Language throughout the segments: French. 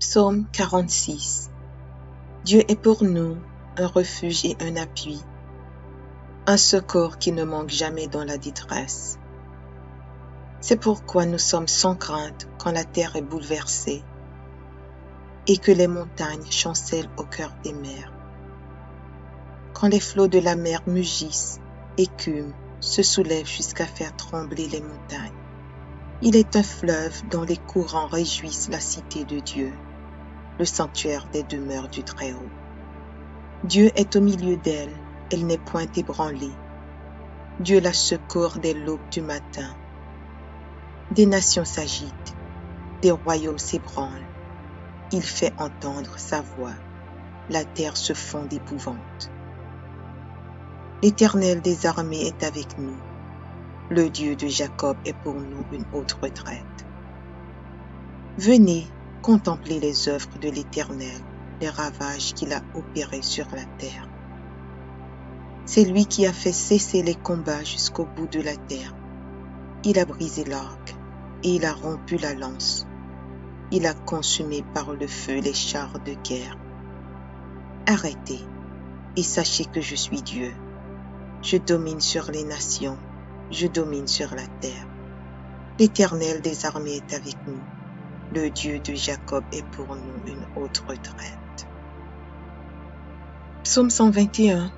Psaume 46. Dieu est pour nous un refuge et un appui, un secours qui ne manque jamais dans la détresse. C'est pourquoi nous sommes sans crainte quand la terre est bouleversée et que les montagnes chancellent au cœur des mers. Quand les flots de la mer mugissent, écument, se soulèvent jusqu'à faire trembler les montagnes. Il est un fleuve dont les courants réjouissent la cité de Dieu, le sanctuaire des demeures du Très-Haut. Dieu est au milieu d'elle, elle n'est point ébranlée. Dieu la secourt dès l'aube du matin. Des nations s'agitent, des royaumes s'ébranlent. Il fait entendre sa voix, la terre se fond d'épouvante. L'Éternel des armées est avec nous. Le Dieu de Jacob est pour nous une haute retraite. Venez, contemplez les œuvres de l'Éternel, les ravages qu'il a opérés sur la terre. C'est lui qui a fait cesser les combats jusqu'au bout de la terre. Il a brisé l'arc et il a rompu la lance. Il a consumé par le feu les chars de guerre. Arrêtez et sachez que je suis Dieu. Je domine sur les nations, je domine sur la terre. L'Éternel des armées est avec nous. Le Dieu de Jacob est pour nous une haute retraite. Psaume 121.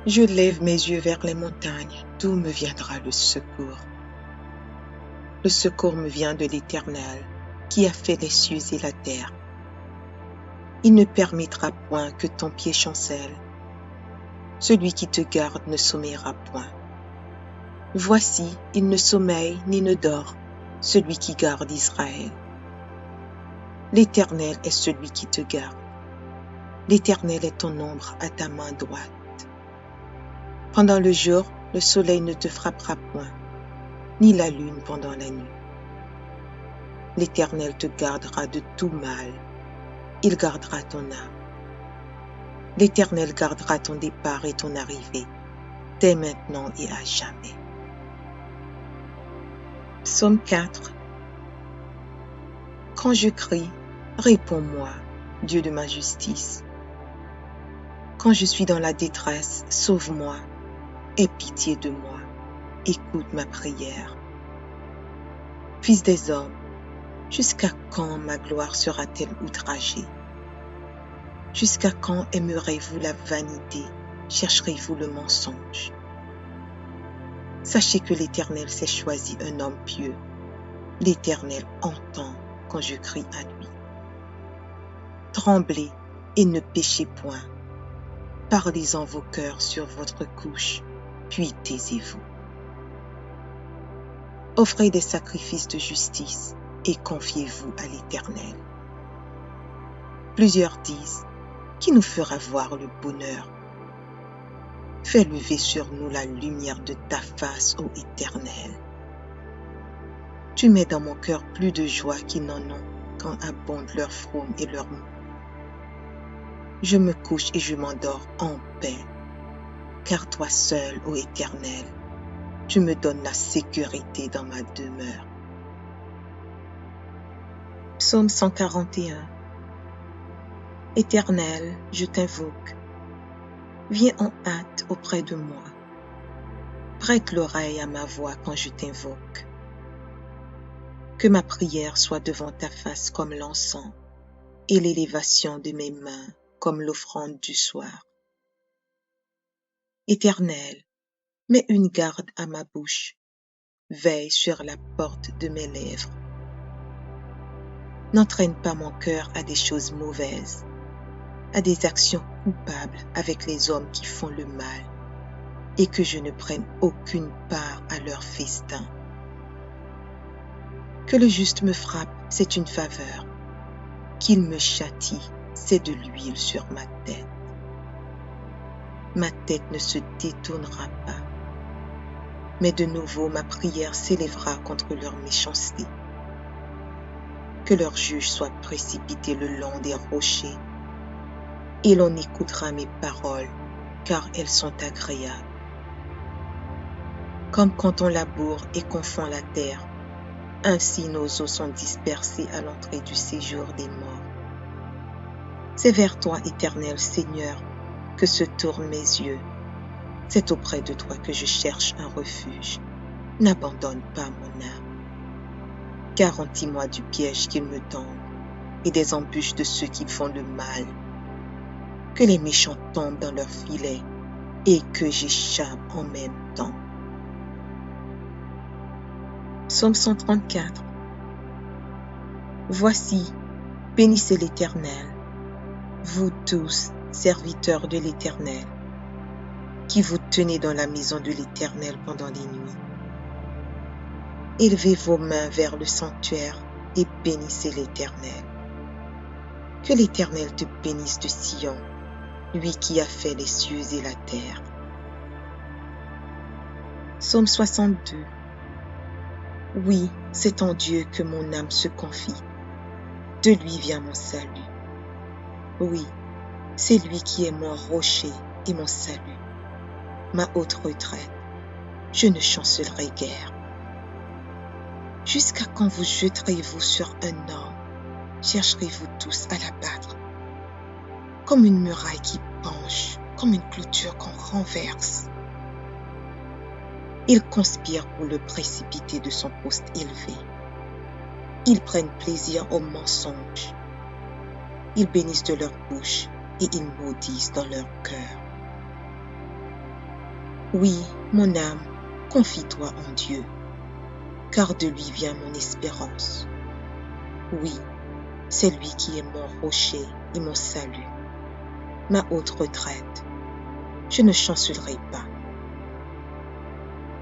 Je lève mes yeux vers les montagnes, d'où me viendra le secours? Le secours me vient de l'Éternel, qui a fait les cieux et la terre. Il ne permettra point que ton pied chancelle. Celui qui te garde ne sommeillera point. Voici, il ne sommeille ni ne dort, celui qui garde Israël. L'Éternel est celui qui te garde. L'Éternel est ton ombre à ta main droite. Pendant le jour, le soleil ne te frappera point, ni la lune pendant la nuit. L'Éternel te gardera de tout mal. Il gardera ton âme. L'Éternel gardera ton départ et ton arrivée, dès maintenant et à jamais. Psaume 4. Quand je crie, réponds-moi, Dieu de ma justice. Quand je suis dans la détresse, sauve-moi, aie pitié de moi, écoute ma prière. Fils des hommes, jusqu'à quand ma gloire sera-t-elle outragée? Jusqu'à quand aimerez-vous la vanité, chercherez-vous le mensonge? Sachez que l'Éternel s'est choisi un homme pieux. L'Éternel entend quand je crie à lui. Tremblez et ne péchez point. Parlez en vos cœurs sur votre couche, puis taisez-vous. Offrez des sacrifices de justice et confiez-vous à l'Éternel. Plusieurs disent, qui nous fera voir le bonheur? Fais lever sur nous la lumière de ta face, ô Éternel. Tu mets dans mon cœur plus de joie qu'ils n'en ont quand abondent leurs fraumes et leurs maux. Je me couche et je m'endors en paix, car toi seul, ô Éternel, tu me donnes la sécurité dans ma demeure. Psaume 141. Éternel, je t'invoque. Viens en hâte auprès de moi. Prête l'oreille à ma voix quand je t'invoque. Que ma prière soit devant ta face comme l'encens et l'élévation de mes mains comme l'offrande du soir. Éternel, mets une garde à ma bouche. Veille sur la porte de mes lèvres. N'entraîne pas mon cœur à des choses mauvaises, à des actions coupables avec les hommes qui font le mal, et que je ne prenne aucune part à leur festin. Que le juste me frappe, c'est une faveur. Qu'il me châtie, c'est de l'huile sur ma tête. Ma tête ne se détournera pas, mais de nouveau ma prière s'élèvera contre leur méchanceté. Que leur juge soit précipité le long des rochers, et l'on écoutera mes paroles, car elles sont agréables. Comme quand on laboure et qu'on fend la terre, Ainsi nos os sont dispersés à l'entrée du séjour des morts. C'est vers toi, Éternel Seigneur, que se tournent mes yeux. C'est auprès de toi que je cherche un refuge. N'abandonne pas mon âme. Garantis-moi du piège qu'ils me tendent et des embûches de ceux qui font le mal. Que les méchants tombent dans leurs filets et que j'échappe en même temps. Psaume 134. Voici, bénissez l'Éternel, vous tous, serviteurs de l'Éternel, qui vous tenez dans la maison de l'Éternel pendant les nuits. Élevez vos mains vers le sanctuaire et bénissez l'Éternel. Que l'Éternel te bénisse de Sion, lui qui a fait les cieux et la terre. Psaume 62. Oui, c'est en Dieu que mon âme se confie. De lui vient mon salut. Oui, c'est lui qui est mon rocher et mon salut, ma haute retraite. Je ne chancellerai guère. Jusqu'à quand vous jeterez-vous sur un homme? Chercherez-vous tous à l'abattre? Comme une muraille qui penche, comme une clôture qu'on renverse. Ils conspirent pour le précipiter de son poste élevé. Ils prennent plaisir au mensonge. Ils bénissent de leur bouche et ils maudissent dans leur cœur. Oui, mon âme, confie-toi en Dieu, car de lui vient mon espérance. Oui, c'est lui qui est mon rocher et mon salut, ma haute retraite. Je ne chancellerai pas.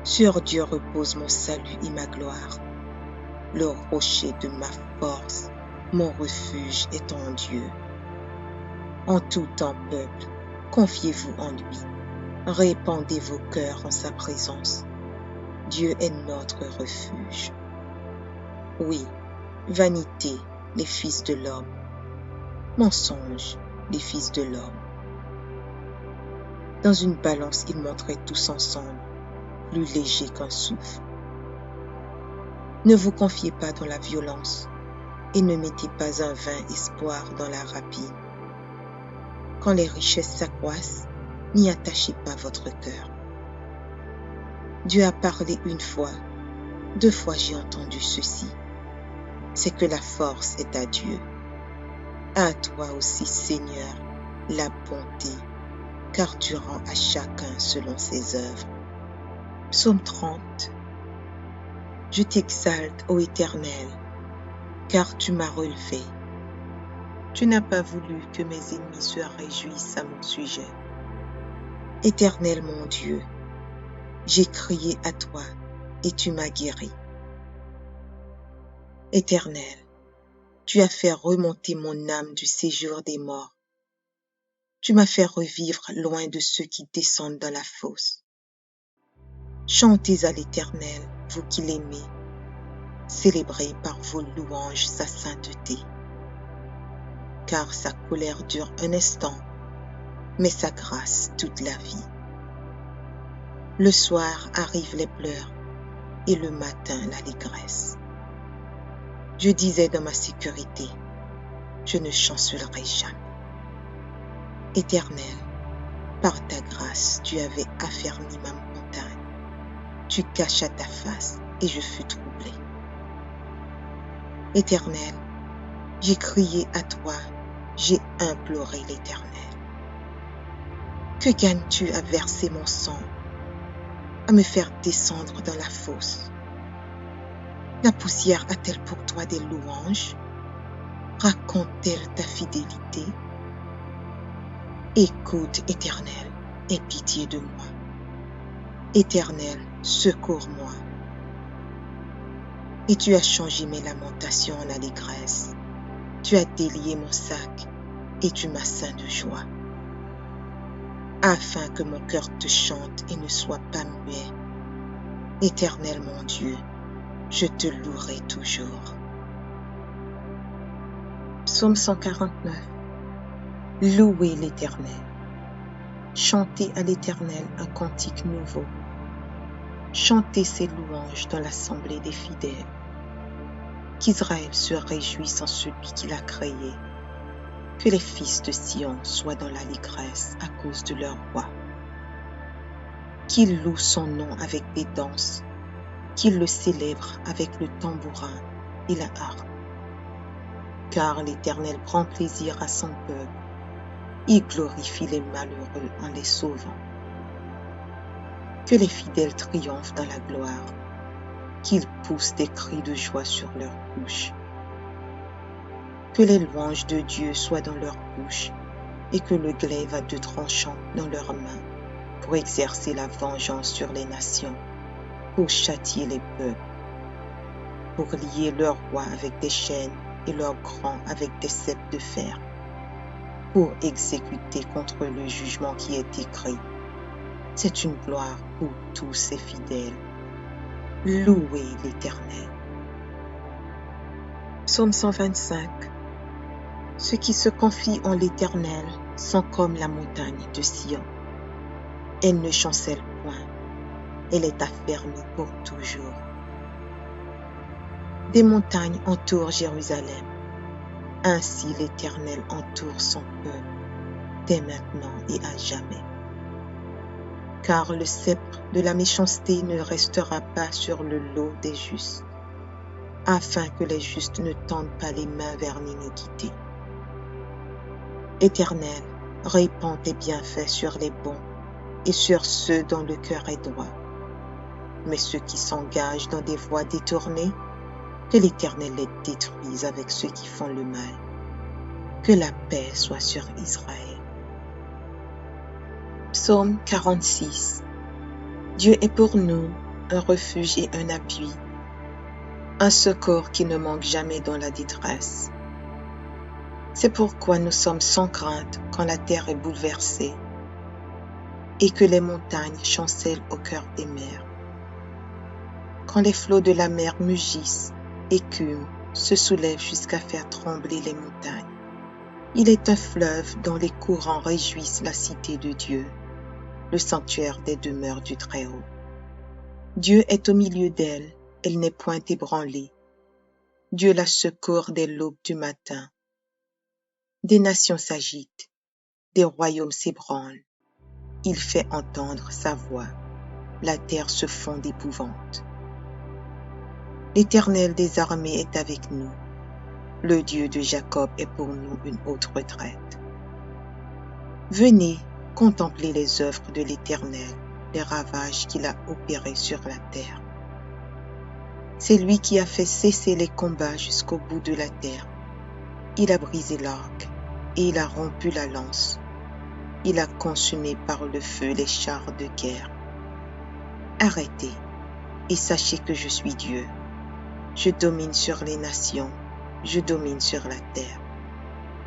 Sur Dieu repose mon salut et ma gloire. Le rocher de ma force, mon refuge est en Dieu. En tout temps, peuple, confiez-vous en lui. Répandez vos cœurs en sa présence. Dieu est notre refuge. Oui, vanité, les fils de l'homme. Mensonge, les fils de l'homme. Dans une balance, ils montraient tous ensemble, plus léger qu'un souffle. Ne vous confiez pas dans la violence et ne mettez pas un vain espoir dans la rapine. Quand les richesses s'accroissent, n'y attachez pas votre cœur. Dieu a parlé une fois, 2 fois j'ai entendu ceci. C'est que la force est à Dieu. À toi aussi, Seigneur, la bonté, car tu rends à chacun selon ses œuvres. Psaume 30. Je t'exalte, ô Éternel, car tu m'as relevé. Tu n'as pas voulu que mes ennemis se réjouissent à mon sujet. Éternel mon Dieu, j'ai crié à toi et tu m'as guéri. Éternel, tu as fait remonter mon âme du séjour des morts. Tu m'as fait revivre loin de ceux qui descendent dans la fosse. Chantez à l'Éternel, vous qui l'aimez. Célébrez par vos louanges sa sainteté. Car sa colère dure un instant, mais sa grâce toute la vie. Le soir arrivent les pleurs et le matin l'allégresse. Je disais dans ma sécurité, je ne chancellerai jamais. Éternel, par ta grâce, tu avais affermi ma montagne. Tu cachas ta face et je fus troublé. Éternel, j'ai crié à toi, j'ai imploré l'Éternel. Que gagnes-tu à verser mon sang, à me faire descendre dans la fosse? La poussière a-t-elle pour toi des louanges? Raconte-t-elle ta fidélité? Écoute, Éternel, aie pitié de moi. Éternel, secours-moi. Et tu as changé mes lamentations en allégresse. Tu as délié mon sac et tu m'as ceint de joie. Afin que mon cœur te chante et ne soit pas muet. Éternel mon Dieu, je te louerai toujours. Psaume 149. Louez l'Éternel. Chantez à l'Éternel un cantique nouveau. Chantez ses louanges dans l'assemblée des fidèles. qu'Israël se réjouisse en celui qui l'a créé, que les fils de Sion soient dans l'allégresse à cause de leur roi, qu'ils louent son nom avec des danses, qu'ils le célèbrent avec le tambourin et la harpe. Car l'Éternel prend plaisir à son peuple, il glorifie les malheureux en les sauvant. Que les fidèles triomphent dans la gloire, qu'ils poussent des cris de joie sur leurs bouches. Que les louanges de Dieu soient dans leur bouche et que le glaive à deux tranchants dans leurs mains pour exercer la vengeance sur les nations, pour châtier les peuples, pour lier leurs rois avec des chaînes et leurs grands avec des ceps de fer, pour exécuter contre le jugement qui est écrit. C'est une gloire pour tous ses fidèles. Louez l'Éternel. Psaume 125. Ceux qui se confient en l'Éternel sont comme la montagne de Sion. Elle ne chancelle point, elle est affermie pour toujours. Des montagnes entourent Jérusalem, ainsi l'Éternel entoure son peuple, dès maintenant et à jamais. Car le sceptre de la méchanceté ne restera pas sur le lot des justes, afin que les justes ne tendent pas les mains vers l'iniquité. Éternel, répands tes bienfaits sur les bons et sur ceux dont le cœur est droit. Mais ceux qui s'engagent dans des voies détournées, que l'Éternel les détruise avec ceux qui font le mal. Que la paix soit sur Israël. Psaume 46. Dieu est pour nous un refuge et un appui, un secours qui ne manque jamais dans la détresse. C'est pourquoi nous sommes sans crainte quand la terre est bouleversée et que les montagnes chancellent au cœur des mers. Quand les flots de la mer mugissent, écument, se soulèvent jusqu'à faire trembler les montagnes. Il est un fleuve dont les courants réjouissent la cité de Dieu, le sanctuaire des demeures du Très-Haut. Dieu est au milieu d'elle, elle n'est point ébranlée. Dieu la secourt dès l'aube du matin. Des nations s'agitent, des royaumes s'ébranlent. Il fait entendre sa voix, la terre se fond d'épouvante. L'Éternel des armées est avec nous. Le Dieu de Jacob est pour nous une haute retraite. Venez, contemplez les œuvres de l'Éternel, les ravages qu'il a opérés sur la terre. C'est lui qui a fait cesser les combats jusqu'au bout de la terre. Il a brisé l'arc et il a rompu la lance. Il a consumé par le feu les chars de guerre. Arrêtez et sachez que je suis Dieu. Je domine sur les nations, je domine sur la terre.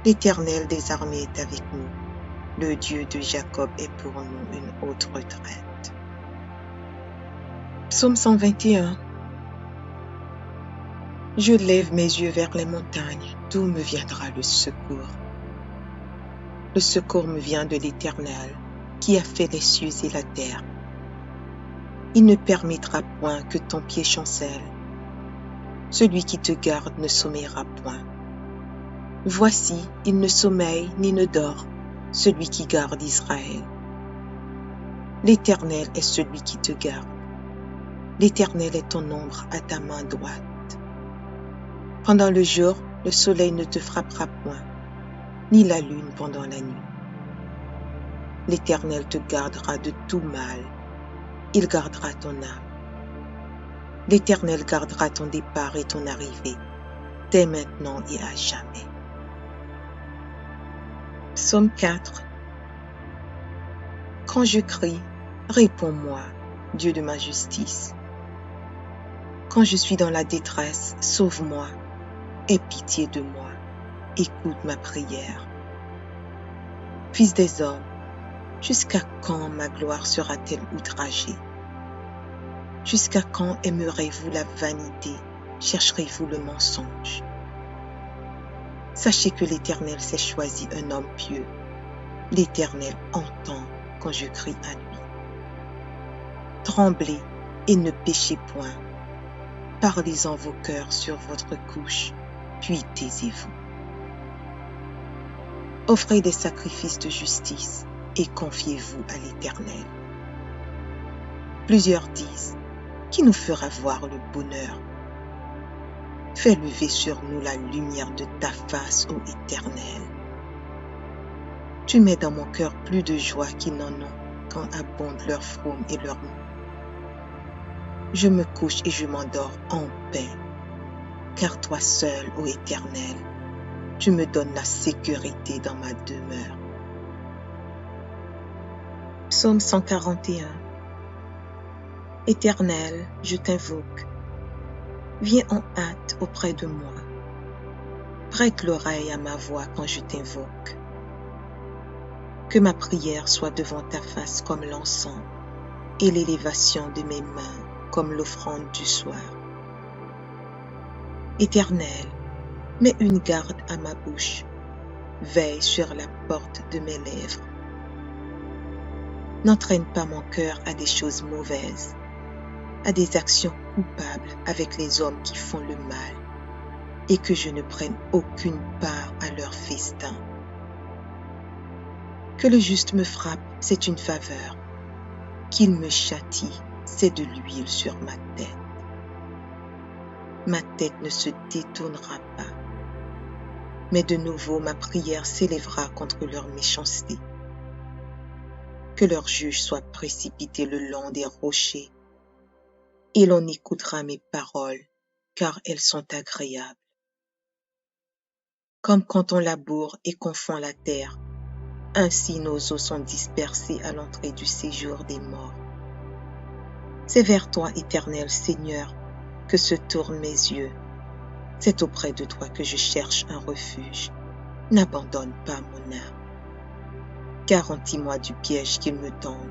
L'Éternel des armées est avec nous. Le Dieu de Jacob est pour nous une haute retraite. Psaume 121. Je lève mes yeux vers les montagnes, d'où me viendra le secours? Le secours me vient de l'Éternel, qui a fait les cieux et la terre. Il ne permettra point que ton pied chancelle. Celui qui te garde ne sommeillera point. Voici, il ne sommeille ni ne dort, celui qui garde Israël. L'Éternel est celui qui te garde. L'Éternel est ton ombre à ta main droite. Pendant le jour, le soleil ne te frappera point, ni la lune pendant la nuit. L'Éternel te gardera de tout mal. Il gardera ton âme. L'Éternel gardera ton départ et ton arrivée, dès maintenant et à jamais. Psaume 4. Quand je crie, réponds-moi, Dieu de ma justice. Quand je suis dans la détresse, sauve-moi, aie pitié de moi, écoute ma prière. Fils des hommes, jusqu'à quand ma gloire sera-t-elle outragée? Jusqu'à quand aimerez-vous la vanité, chercherez-vous le mensonge? Sachez que l'Éternel s'est choisi un homme pieux. L'Éternel entend quand je crie à lui. Tremblez et ne péchez point. parlez en vos cœurs sur votre couche, puis taisez-vous. Offrez des sacrifices de justice et confiez-vous à l'Éternel. Plusieurs disent, qui nous fera voir le bonheur? Fais lever sur nous la lumière de ta face, ô Éternel. Tu mets dans mon cœur plus de joie qu'ils n'en ont quand abondent leurs fraumes et leurs mots. Je me couche et je m'endors en paix, car toi seul, ô Éternel, tu me donnes la sécurité dans ma demeure. Psaume 141. Éternel, je t'invoque. Viens en hâte auprès de moi. Prête l'oreille à ma voix quand je t'invoque. Que ma prière soit devant ta face comme l'encens et l'élévation de mes mains comme l'offrande du soir. Éternel, mets une garde à ma bouche, veille sur la porte de mes lèvres. N'entraîne pas mon cœur à des choses mauvaises, à des actions coupables avec les hommes qui font le mal, et que je ne prenne aucune part à leur festin. Que le juste me frappe, c'est une faveur. Qu'il me châtie, c'est de l'huile sur ma tête. Ma tête ne se détournera pas, mais de nouveau ma prière s'élèvera contre leur méchanceté. Que leur juge soit précipité le long des rochers, et l'on écoutera mes paroles, car elles sont agréables. Comme quand on laboure et qu'on fend la terre, ainsi nos os sont dispersés à l'entrée du séjour des morts. C'est vers toi, Éternel Seigneur, que se tournent mes yeux. C'est auprès de toi que je cherche un refuge. N'abandonne pas mon âme. Garantis-moi du piège qu'ils me tendent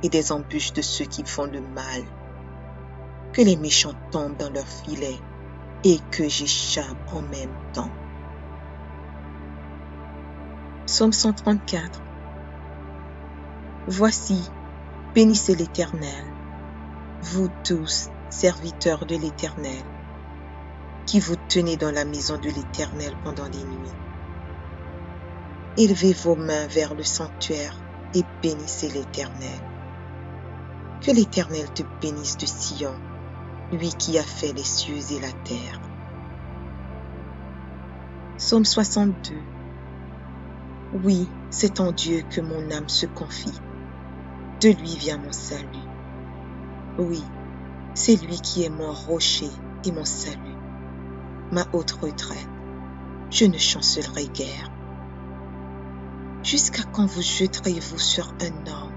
et des embûches de ceux qui font le mal. Que les méchants tombent dans leurs filets et que j'échappe en même temps. Psaume 134. Voici, bénissez l'Éternel, vous tous, serviteurs de l'Éternel, qui vous tenez dans la maison de l'Éternel pendant les nuits. Élevez vos mains vers le sanctuaire et bénissez l'Éternel. Que l'Éternel te bénisse de Sion, lui qui a fait les cieux et la terre. Psaume 62. Oui, c'est en Dieu que mon âme se confie. De lui vient mon salut. Oui, c'est lui qui est mon rocher et mon salut, ma haute retraite. Je ne chancellerai guère. Jusqu'à quand vous jeterez-vous sur un homme?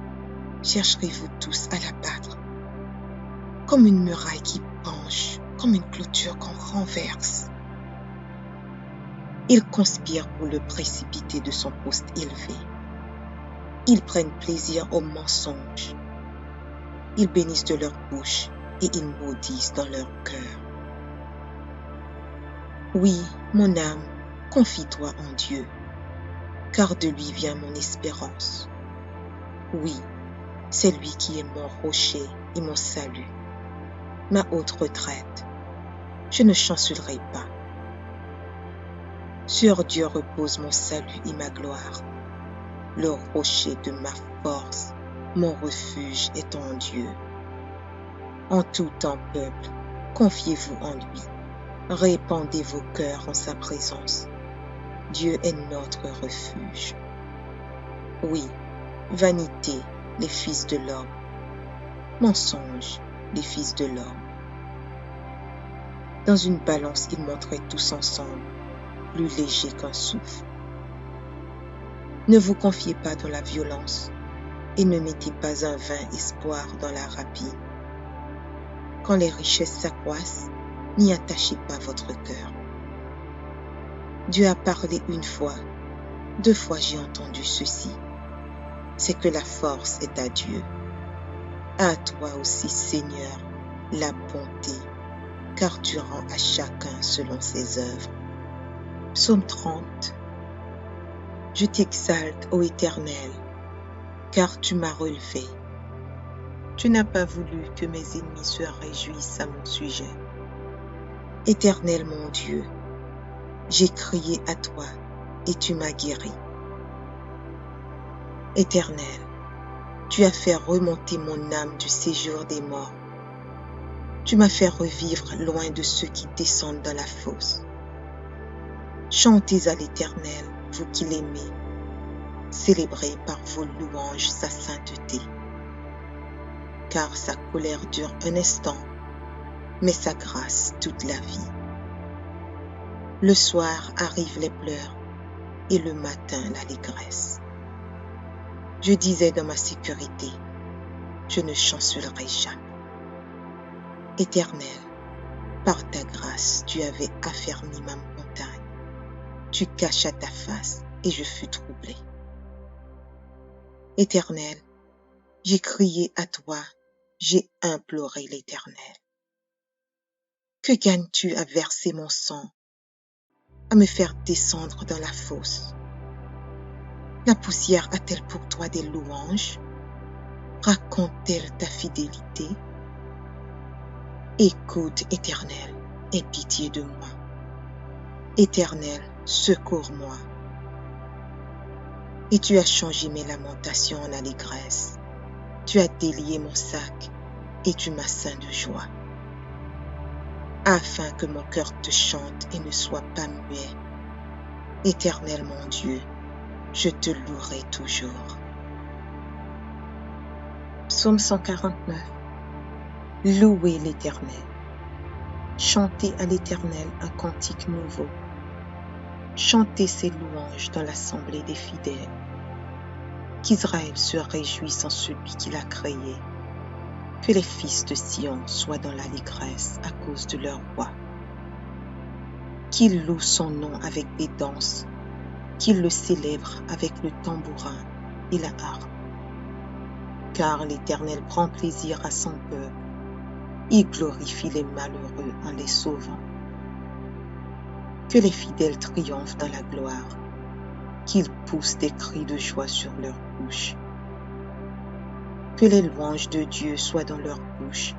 Chercherez-vous tous à l'abattre? Comme une muraille qui penche, comme une clôture qu'on renverse. Ils conspirent pour le précipiter de son poste élevé. Ils prennent plaisir au mensonge. Ils bénissent de leur bouche et ils maudissent dans leur cœur. Oui, mon âme, confie-toi en Dieu, car de lui vient mon espérance. Oui, c'est lui qui est mon rocher et mon salut, ma haute retraite. Je ne chancellerai pas. Sur Dieu repose mon salut et ma gloire. Le rocher de ma force, mon refuge est en Dieu. En tout temps, peuple, confiez-vous en lui. Répandez vos cœurs en sa présence. Dieu est notre refuge. Oui, vanité, les fils de l'homme. Mensonge, les fils de l'homme. Dans une balance, ils montraient tous ensemble, plus léger qu'un souffle. Ne vous confiez pas dans la violence et ne mettez pas un vain espoir dans la rapine. Quand les richesses s'accroissent, n'y attachez pas votre cœur. Dieu a parlé une fois, 2 fois j'ai entendu ceci. C'est que la force est à Dieu. À toi aussi, Seigneur, la bonté, car tu rends à chacun selon ses œuvres. Psaume 30. Je t'exalte, ô Éternel, car tu m'as relevé. Tu n'as pas voulu que mes ennemis se réjouissent à mon sujet. Éternel mon Dieu, j'ai crié à toi et tu m'as guéri. Éternel, tu as fait remonter mon âme du séjour des morts. Tu m'as fait revivre loin de ceux qui descendent dans la fosse. Chantez à l'Éternel, vous qui l'aimez. Célébrez par vos louanges sa sainteté. Car sa colère dure un instant, mais sa grâce toute la vie. Le soir arrivent les pleurs et le matin l'allégresse. Je disais dans ma sécurité, je ne chancellerai jamais. Éternel, par ta grâce, tu avais affermi ma montagne. Tu cachas ta face et je fus troublé. Éternel, j'ai crié à toi, j'ai imploré l'Éternel. Que gagnes-tu à verser mon sang, à me faire descendre dans la fosse? La poussière a-t-elle pour toi des louanges? Raconte-t-elle ta fidélité? Écoute, Éternel, aie pitié de moi. Éternel, secours-moi. Et tu as changé mes lamentations en allégresse. Tu as délié mon sac et tu m'as ceint de joie. Afin que mon cœur te chante et ne soit pas muet. Éternel mon Dieu, je te louerai toujours. Psaume 149. Louez l'Éternel. Chantez à l'Éternel un cantique nouveau. Chantez ses louanges dans l'assemblée des fidèles. Qu'Israël se réjouisse en celui qui l'a créé. Que les fils de Sion soient dans l'allégresse à cause de leur roi. Qu'ils louent son nom avec des danses, qu'ils le célèbrent avec le tambourin et la harpe. Car l'Éternel prend plaisir à son peuple, il glorifie les malheureux en les sauvant. Que les fidèles triomphent dans la gloire, qu'ils poussent des cris de joie sur leurs bouches. Que les louanges de Dieu soient dans leur bouche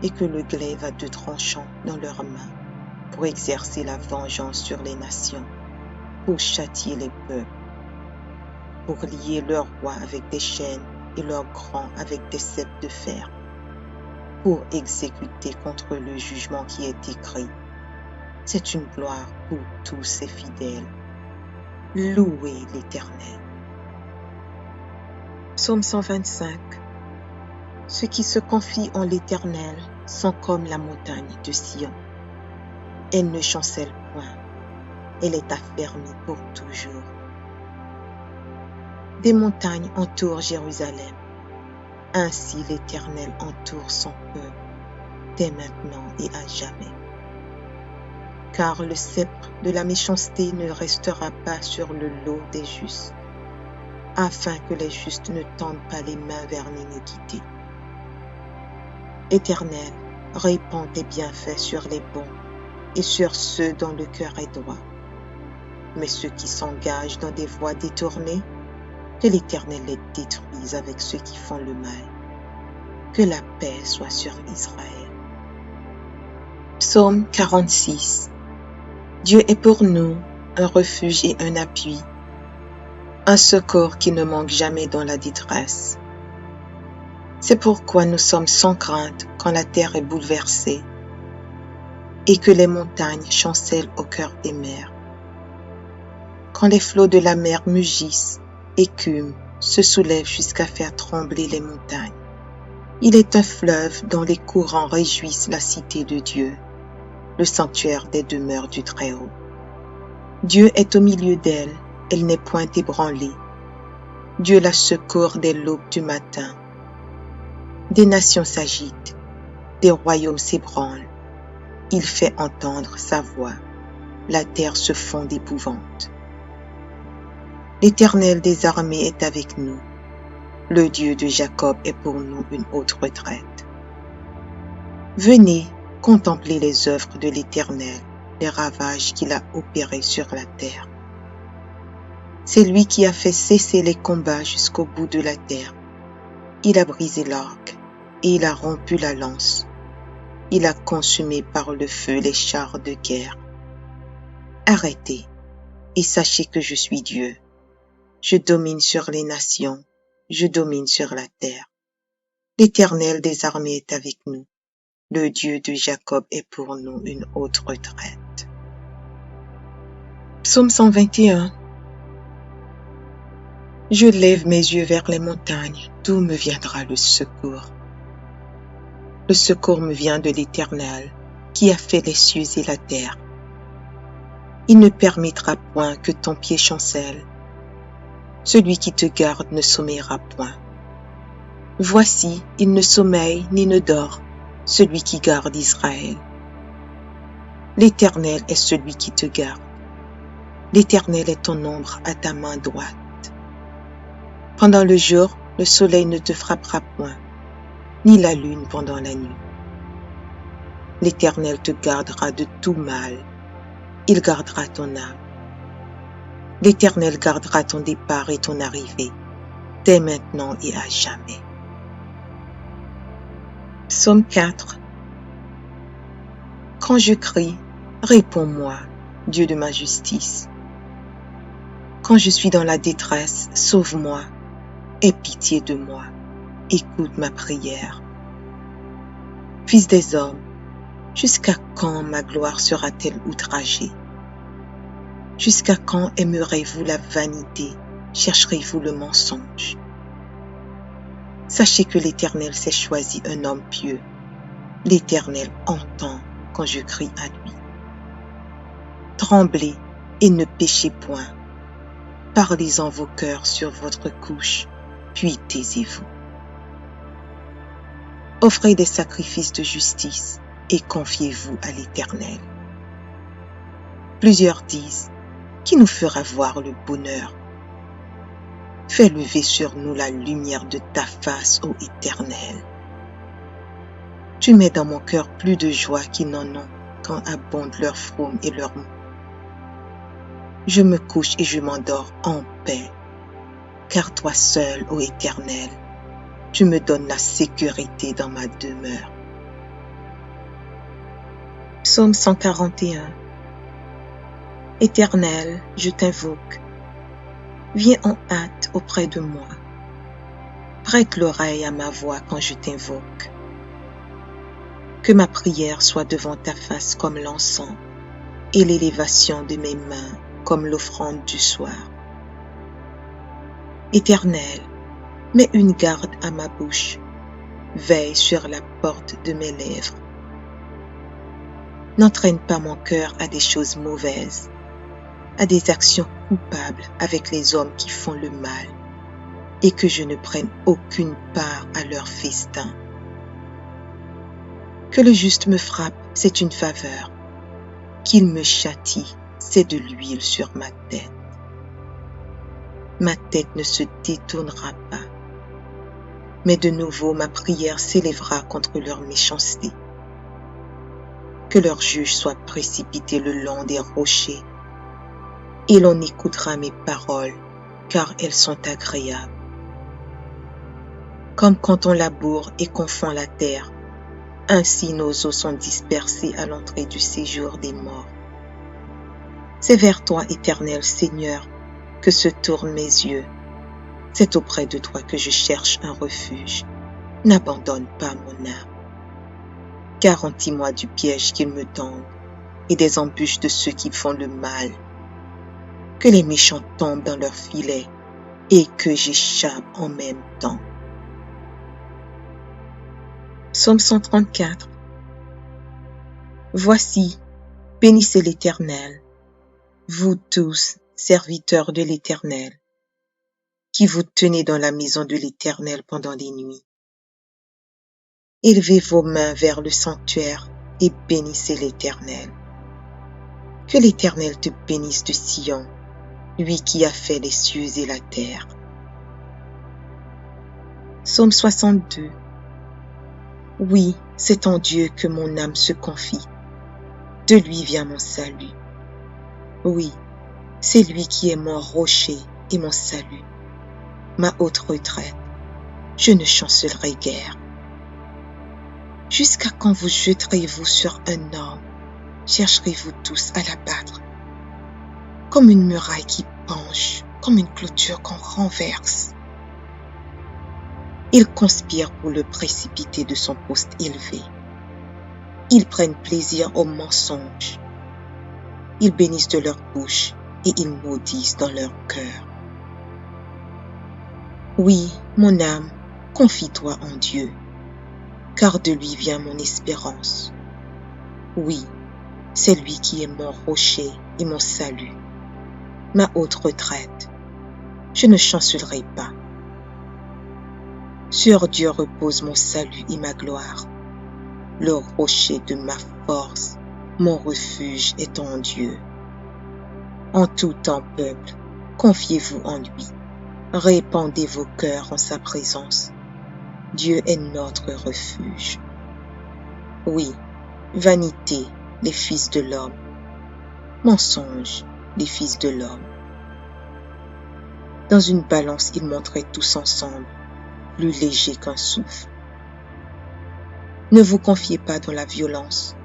et que le glaive à deux tranchants dans leurs mains pour exercer la vengeance sur les nations, pour châtier les peuples, pour lier leurs rois avec des chaînes et leurs grands avec des ceps de fer, pour exécuter contre le jugement qui est écrit. C'est une gloire pour tous ses fidèles. Louez l'Éternel. Psaume 125. Ceux qui se confient en l'Éternel sont comme la montagne de Sion. Elle ne chancelle point, elle est affermie pour toujours. Des montagnes entourent Jérusalem, ainsi l'Éternel entoure son peuple, dès maintenant et à jamais. Car le sceptre de la méchanceté ne restera pas sur le lot des justes, afin que les justes ne tendent pas les mains vers l'iniquité. Éternel, répands tes bienfaits sur les bons et sur ceux dont le cœur est droit. Mais ceux qui s'engagent dans des voies détournées, que l'Éternel les détruise avec ceux qui font le mal. Que la paix soit sur Israël. Psaume 46. Dieu est pour nous un refuge et un appui, un secours qui ne manque jamais dans la détresse. C'est pourquoi nous sommes sans crainte quand la terre est bouleversée et que les montagnes chancellent au cœur des mers. Quand les flots de la mer mugissent, écument, se soulèvent jusqu'à faire trembler les montagnes. Il est un fleuve dont les courants réjouissent la cité de Dieu, le sanctuaire des demeures du Très-Haut. Dieu est au milieu d'elle, elle n'est point ébranlée. Dieu la secourt dès l'aube du matin. Des nations s'agitent, des royaumes s'ébranlent. Il fait entendre sa voix, la terre se fond d'épouvante. L'Éternel des armées est avec nous. Le Dieu de Jacob est pour nous une haute retraite. Venez, contemplez les œuvres de l'Éternel, les ravages qu'il a opérés sur la terre. C'est lui qui a fait cesser les combats jusqu'au bout de la terre. Il a brisé l'arc et il a rompu la lance. il a consumé par le feu les chars de guerre. Arrêtez et sachez que je suis Dieu. Je domine sur les nations, je domine sur la terre. L'Éternel des armées est avec nous. Le Dieu de Jacob est pour nous une haute retraite. Psaume 121. Je lève mes yeux vers les montagnes, d'où me viendra le secours. Le secours me vient de l'Éternel, qui a fait les cieux et la terre. Il ne permettra point que ton pied chancelle. Celui qui te garde ne sommeillera point. Voici, il ne sommeille ni ne dort, celui qui garde Israël. L'Éternel est celui qui te garde. L'Éternel est ton ombre à ta main droite. Pendant le jour, le soleil ne te frappera point, ni la lune pendant la nuit. L'Éternel te gardera de tout mal. Il gardera ton âme. L'Éternel gardera ton départ et ton arrivée, dès maintenant et à jamais. Psaume 4. Quand je crie, réponds-moi, Dieu de ma justice. Quand je suis dans la détresse, sauve-moi, aie pitié de moi, écoute ma prière. Fils des hommes, jusqu'à quand ma gloire sera-t-elle outragée? Jusqu'à quand aimerez-vous la vanité, chercherez-vous le mensonge? Sachez que l'Éternel s'est choisi un homme pieux. L'Éternel entend quand je crie à lui. Tremblez et ne péchez point. Parlez en vos cœurs sur votre couche, puis taisez-vous. Offrez des sacrifices de justice et confiez-vous à l'Éternel. Plusieurs disent, qui nous fera voir le bonheur? Fais lever sur nous la lumière de ta face, ô Éternel. Tu mets dans mon cœur plus de joie qu'ils n'en ont quand abondent leurs fraumes et leurs mots. Je me couche et je m'endors en paix, car toi seul, ô Éternel, tu me donnes la sécurité dans ma demeure. Psaume 141. Éternel, je t'invoque. Viens en hâte auprès de moi. Prête l'oreille à ma voix quand je t'invoque. Que ma prière soit devant ta face comme l'encens et l'élévation de mes mains comme l'offrande du soir. Éternel, mets une garde à ma bouche, veille sur la porte de mes lèvres. N'entraîne pas mon cœur à des choses mauvaises, à des actions coupables avec les hommes qui font le mal, et que je ne prenne aucune part à leur festin. Que le juste me frappe, c'est une faveur. Qu'il me châtie, c'est de l'huile sur ma tête. Ma tête ne se détournera pas, mais de nouveau ma prière s'élèvera contre leur méchanceté. Que leur juge soit précipité le long des rochers, et l'on écoutera mes paroles, car elles sont agréables. Comme quand on laboure et qu'on fond la terre, ainsi nos os sont dispersés à l'entrée du séjour des morts. C'est vers toi, Éternel Seigneur, que se tournent mes yeux. C'est auprès de toi que je cherche un refuge. N'abandonne pas mon âme. Garantis-moi du piège qu'ils me tendent et des embûches de ceux qui font le mal. Que les méchants tombent dans leurs filets et que j'échappe en même temps. Psaume 134. Voici, bénissez l'Éternel, vous tous, serviteurs de l'Éternel, qui vous tenez dans la maison de l'Éternel pendant les nuits. Élevez vos mains vers le sanctuaire et bénissez l'Éternel. Que l'Éternel te bénisse de Sion, lui qui a fait les cieux et la terre. Psaume 62. Oui, c'est en Dieu que mon âme se confie. De lui vient mon salut. Oui, c'est lui qui est mon rocher et mon salut, ma haute retraite. Je ne chancellerai guère. Jusqu'à quand vous jetterez-vous sur un homme? Chercherez-vous tous à l'abattre? Comme une muraille qui penche, comme une clôture qu'on renverse. Ils conspirent pour le précipiter de son poste élevé. Ils prennent plaisir au mensonge. Ils bénissent de leur bouche et ils maudissent dans leur cœur. Oui, mon âme, confie-toi en Dieu, car de lui vient mon espérance. Oui, c'est lui qui est mon rocher et mon salut, ma haute retraite. Je ne chancellerai pas. Sur Dieu repose mon salut et ma gloire. Le rocher de ma force, mon refuge est en Dieu. En tout temps, peuple, confiez-vous en lui. Répandez vos cœurs en sa présence. Dieu est notre refuge. Oui, vanité, les fils de l'homme. Mensonge, les fils de l'homme. Dans une balance, ils montraient tous ensemble, plus légers qu'un souffle. Ne vous confiez pas dans la violence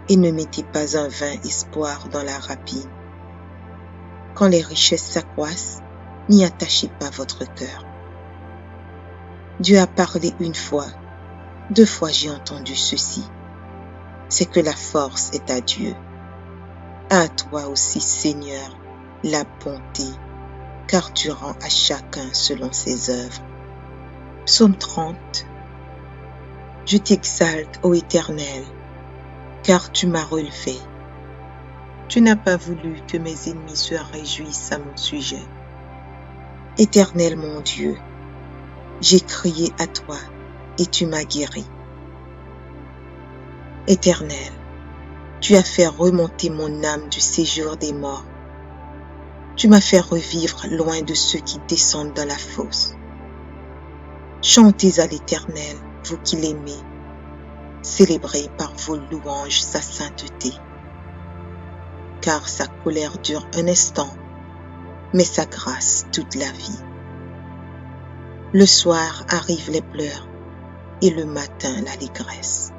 et ne mettez pas un vain espoir dans la rapine. Quand les richesses s'accroissent, n'y attachez pas votre cœur. Dieu a parlé une fois, 2 fois j'ai entendu ceci. C'est que la force est à Dieu. À toi aussi, Seigneur, la bonté, car tu rends à chacun selon ses œuvres. Psaume 30. Je t'exalte, ô Éternel, car tu m'as relevé. Tu n'as pas voulu que mes ennemis se réjouissent à mon sujet. Éternel mon Dieu, j'ai crié à toi et tu m'as guéri. Éternel, tu as fait remonter mon âme du séjour des morts. Tu m'as fait revivre loin de ceux qui descendent dans la fosse. Chantez à l'Éternel, vous qui l'aimez. Célébrez par vos louanges sa sainteté. Car sa colère dure un instant, mais sa grâce toute la vie. Le soir arrivent les pleurs et le matin l'allégresse.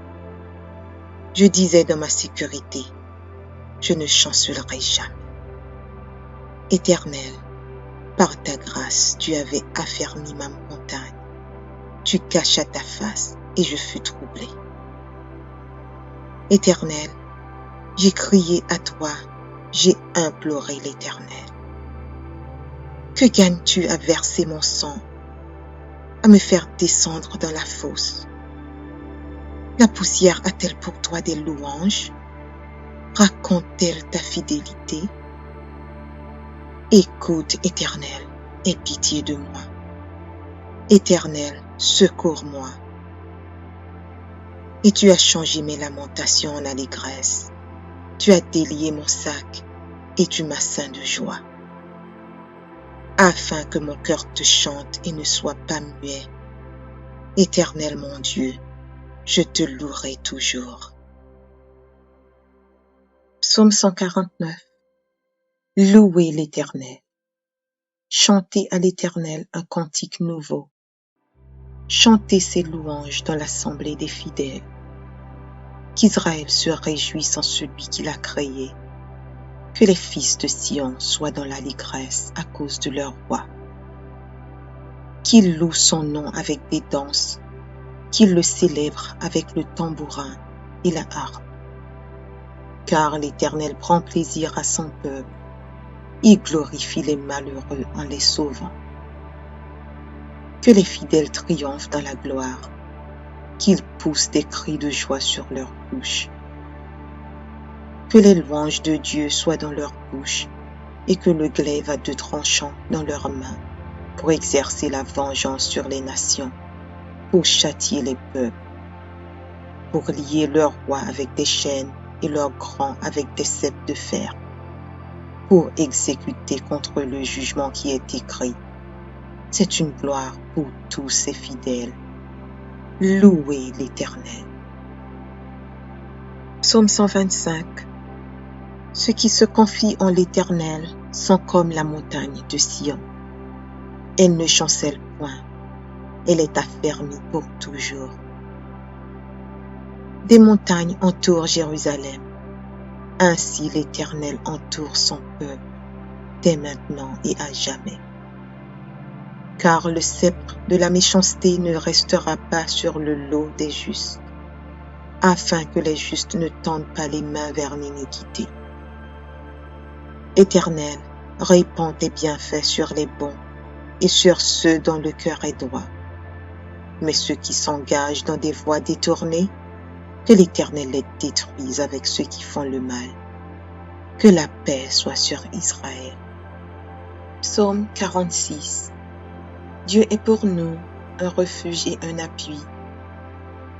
Je disais dans ma sécurité, je ne chancellerai jamais. Éternel, par ta grâce, tu avais affermi ma montagne. Tu cachas ta face et je fus troublé. Éternel, j'ai crié à toi, j'ai imploré l'Éternel. Que gagnes-tu à verser mon sang, à me faire descendre dans la fosse? La poussière a-t-elle pour toi des louanges? Raconte-t-elle ta fidélité? Écoute, Éternel, aie pitié de moi. Éternel, secours-moi. Et tu as changé mes lamentations en allégresse. Tu as délié mon sac et tu m'as ceint de joie. Afin que mon cœur te chante et ne soit pas muet. Éternel mon Dieu, je te louerai toujours. Psaume 149. Louez l'Éternel. Chantez à l'Éternel un cantique nouveau. Chantez ses louanges dans l'assemblée des fidèles. Qu'Israël se réjouisse en celui qui l'a créé. Que les fils de Sion soient dans l'allégresse à cause de leur roi. Qu'ils louent son nom avec des danses, qu'ils le célèbrent avec le tambourin et la harpe. Car l'Éternel prend plaisir à son peuple, il glorifie les malheureux en les sauvant. Que les fidèles triomphent dans la gloire, qu'ils poussent des cris de joie sur leurs bouches. Que les louanges de Dieu soient dans leur bouche et que le glaive à 2 tranchants dans leurs mains pour exercer la vengeance sur les nations, pour châtier les peuples, pour lier leurs rois avec des chaînes et leurs grands avec des ceps de fer, pour exécuter contre le jugement qui est écrit. C'est une gloire pour tous ses fidèles. Louez l'Éternel. Psaume 125. Ceux qui se confient en l'Éternel sont comme la montagne de Sion. Elle ne chancelle point, elle est affermie pour toujours. Des montagnes entourent Jérusalem. Ainsi l'Éternel entoure son peuple, dès maintenant et à jamais. Car le sceptre de la méchanceté ne restera pas sur le lot des justes, afin que les justes ne tendent pas les mains vers l'iniquité. Éternel, répands tes bienfaits sur les bons et sur ceux dont le cœur est droit. Mais ceux qui s'engagent dans des voies détournées, que l'Éternel les détruise avec ceux qui font le mal. Que la paix soit sur Israël. Psaume 46. Dieu est pour nous un refuge et un appui,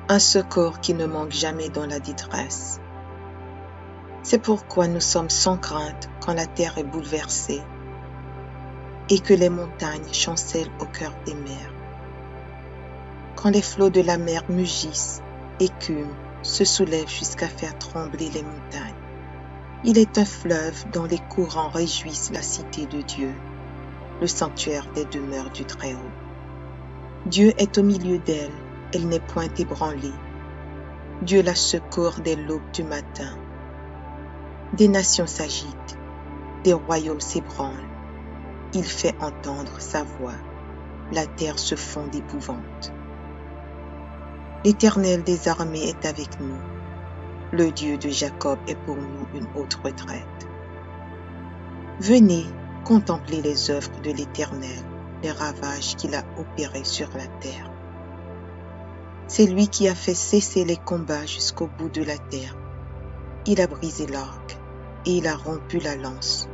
un secours qui ne manque jamais dans la détresse. C'est pourquoi nous sommes sans crainte quand la terre est bouleversée et que les montagnes chancellent au cœur des mers. Quand les flots de la mer mugissent, écument, se soulèvent jusqu'à faire trembler les montagnes. Il est un fleuve dont les courants réjouissent la cité de Dieu, le sanctuaire des demeures du Très-Haut. Dieu est au milieu d'elle, elle n'est point ébranlée. Dieu la secourt dès l'aube du matin. Des nations s'agitent, des royaumes s'ébranlent. Il fait entendre sa voix, la terre se fond d'épouvante. L'Éternel des armées est avec nous. Le Dieu de Jacob est pour nous une haute retraite. Venez, contemplez les œuvres de l'Éternel, les ravages qu'il a opérés sur la terre. C'est lui qui a fait cesser les combats jusqu'au bout de la terre. Il a brisé l'arc et il a rompu la lance.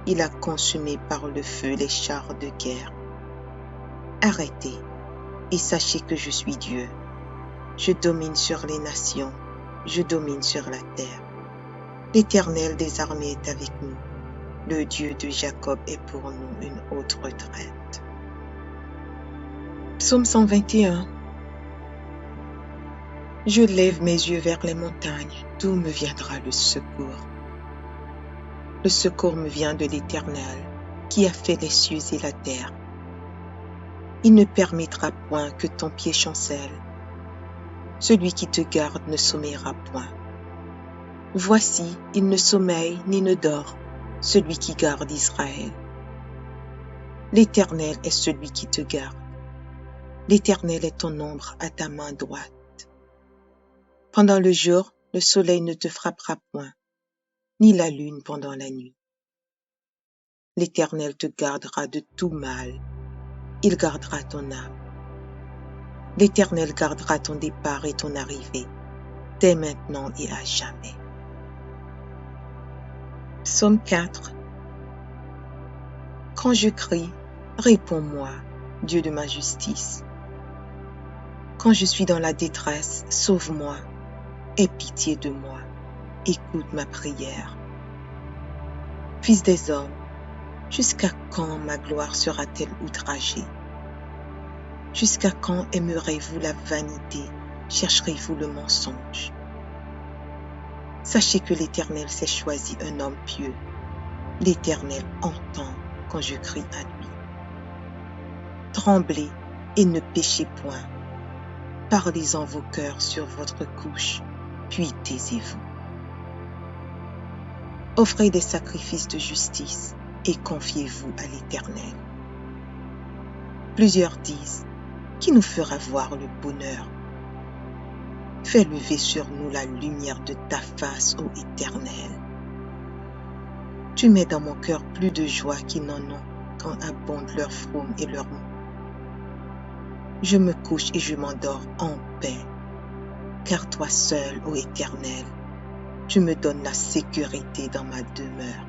Il a consumé par le feu les chars de guerre. Arrêtez et sachez que je suis Dieu. Je domine sur les nations, je domine sur la terre. L'Éternel des armées est avec nous. Le Dieu de Jacob est pour nous une haute retraite. Psaume 121. Je lève mes yeux vers les montagnes, d'où me viendra le secours? Le secours me vient de l'Éternel, qui a fait les cieux et la terre. Il ne permettra point que ton pied chancelle. Celui qui te garde ne sommeillera point. Voici, il ne sommeille ni ne dort, celui qui garde Israël. L'Éternel est celui qui te garde. L'Éternel est ton ombre à ta main droite. Pendant le jour, le soleil ne te frappera point, ni la lune pendant la nuit. L'Éternel te gardera de tout mal. Il gardera ton âme. L'Éternel gardera ton départ et ton arrivée, dès maintenant et à jamais. Psaume 4. Quand je crie, réponds-moi, Dieu de ma justice. Quand je suis dans la détresse, sauve-moi, aie pitié de moi, écoute ma prière. Fils des hommes, jusqu'à quand ma gloire sera-t-elle outragée? Jusqu'à quand aimerez-vous la vanité, chercherez-vous le mensonge? Sachez que l'Éternel s'est choisi un homme pieux. L'Éternel entend quand je crie à lui. Tremblez et ne péchez point. Parlez en vos cœurs sur votre couche, puis taisez-vous. Offrez des sacrifices de justice et confiez-vous à l'Éternel. Plusieurs disent, qui nous fera voir le bonheur? Fais lever sur nous la lumière de ta face, ô Éternel. Tu mets dans mon cœur plus de joie qu'ils n'en ont quand abondent leurs fraumes et leurs mots. Je me couche et je m'endors en paix, car toi seul, ô Éternel, tu me donnes la sécurité dans ma demeure.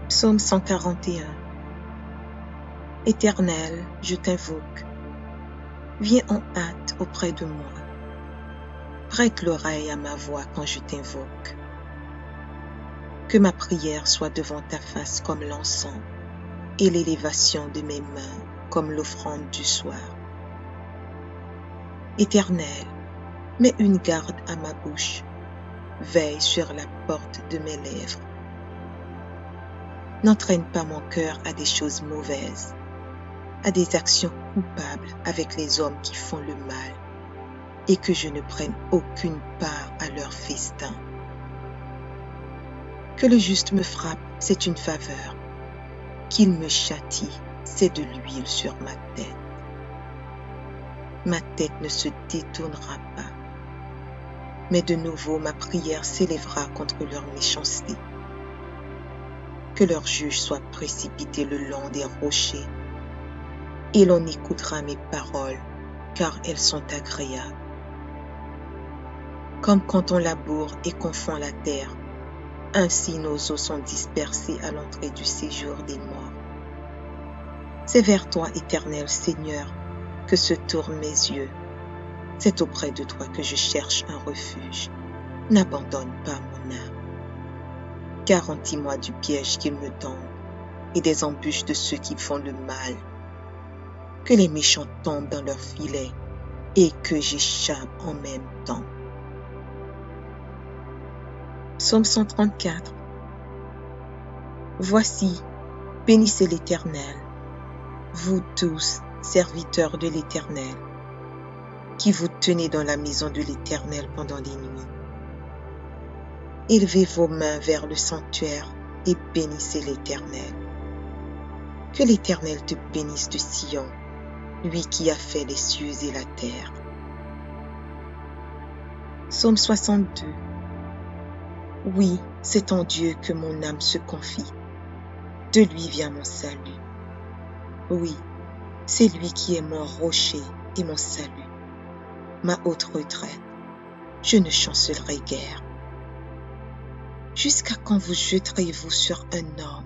Psaume 141. Éternel, je t'invoque. Viens en hâte auprès de moi. Prête l'oreille à ma voix quand je t'invoque. Que ma prière soit devant ta face comme l'encens et l'élévation de mes mains comme l'offrande du soir. Éternel, mets une garde à ma bouche, veille sur la porte de mes lèvres. N'entraîne pas mon cœur à des choses mauvaises, à des actions coupables avec les hommes qui font le mal. et que je ne prenne aucune part à leur festin. Que le juste me frappe, c'est une faveur. Qu'il me châtie, c'est de l'huile sur ma tête. Ma tête ne se détournera pas, mais de nouveau ma prière s'élèvera contre leur méchanceté. Que leur juge soit précipité le long des rochers, et l'on écoutera mes paroles, car elles sont agréables. Comme quand on laboure et qu'on fend la terre, ainsi nos os sont dispersés à l'entrée du séjour des morts. C'est vers toi, Éternel Seigneur, que se tournent mes yeux. C'est auprès de toi que je cherche un refuge. N'abandonne pas mon âme. Garantis-moi du piège qu'ils me tendent et des embûches de ceux qui font le mal. Que les méchants tombent dans leurs filets et que j'échappe en même temps. Psaume 134. Voici, bénissez l'Éternel, vous tous, serviteurs de l'Éternel, qui vous tenez dans la maison de l'Éternel pendant les nuits. Élevez vos mains vers le sanctuaire et bénissez l'Éternel. Que l'Éternel te bénisse de Sion, lui qui a fait les cieux et la terre. Psaume 62. Oui, c'est en Dieu que mon âme se confie. De lui vient mon salut. Oui, c'est lui qui est mon rocher et mon salut, ma haute retraite. Je ne chancellerai guère. Jusqu'à quand vous jeterez-vous sur un homme?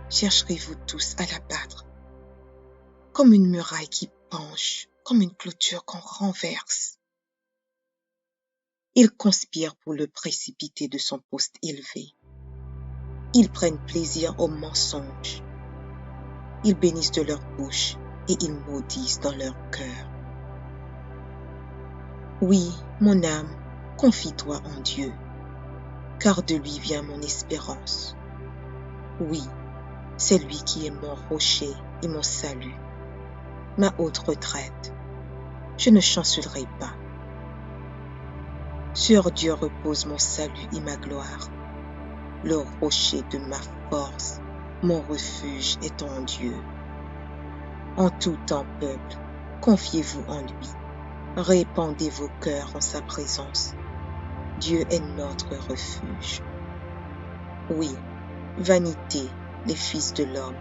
Chercherez-vous tous à l'abattre? Comme une muraille qui penche, comme une clôture qu'on renverse. Ils conspirent pour le précipiter de son poste élevé. Ils prennent plaisir au mensonge. Ils bénissent de leur bouche et ils maudissent dans leur cœur. Oui, mon âme, confie-toi en Dieu, car de lui vient mon espérance. Oui, c'est lui qui est mon rocher et mon salut, ma haute retraite. Je ne chancellerai pas. Sur Dieu repose mon salut et ma gloire. Le rocher de ma force, mon refuge est en Dieu. En tout temps, peuple, confiez-vous en lui. Répandez vos cœurs en sa présence. Dieu est notre refuge. Oui, vanité, les fils de l'homme.